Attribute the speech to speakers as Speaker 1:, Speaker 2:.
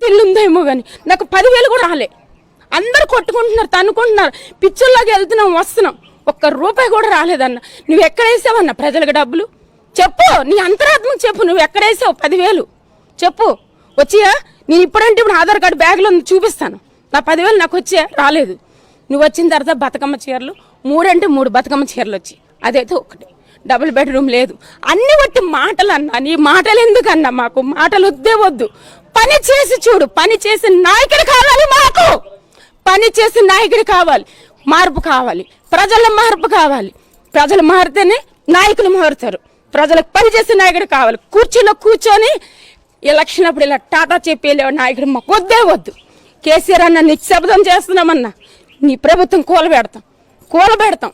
Speaker 1: ఇల్లు ఉందేమో కానీ నాకు 10,000 కూడా రాలే. అందరు కొట్టుకుంటున్నారు, తన్నుకుంటున్నారు, పిచ్చుల్లాగా వెళ్తున్నాం వస్తున్నాం. ఒక్క రూపాయి కూడా రాలేదన్న. నువ్వు ఎక్కడ వేసావన్న ప్రజలకు డబ్బులు? చెప్పు, నీ అంతరాత్మకు చెప్పు, నువ్వు ఎక్కడ వేసావు 10,000 చెప్పు. వచ్చియా? నేను ఇప్పుడు ఆధార్ కార్డు బ్యాగ్లో చూపిస్తాను. నా 10,000 నాకు వచ్చా? రాలేదు. నువ్వు వచ్చిన తర్వాత బతుకమ్మ చీరలు 3 అంటే 3 బతుకమ్మ చీరలు వచ్చి, అదైతే ఒకటి. డబుల్ బెడ్రూమ్ లేదు. అన్ని వట్టి మాటలు అన్నా. నీ మాటలు ఎందుకన్నా? మాకు మాటలు వద్దు. పని చేసి చూడు. పని చేసి నాయకుడు కావాలి మాకు. పని చేసి నాయకుడు కావాలి. మార్పు కావాలి. ప్రజల మార్పు కావాలి. ప్రజలు మారితేనే నాయకులు మారుతారు. ప్రజలకు పని చేసే నాయకుడు కావాలి. కుర్చీలో కూర్చొని ఎలక్షన్ అప్పుడు ఇలా టాటా చెప్పి వెళ్ళే నాయకుడు మాకు వద్దు. కేసీఆర్ అన్న నిశ్శబ్దం చేస్తున్నామన్నా. నీ ప్రభుత్వం కూలబెడతాం.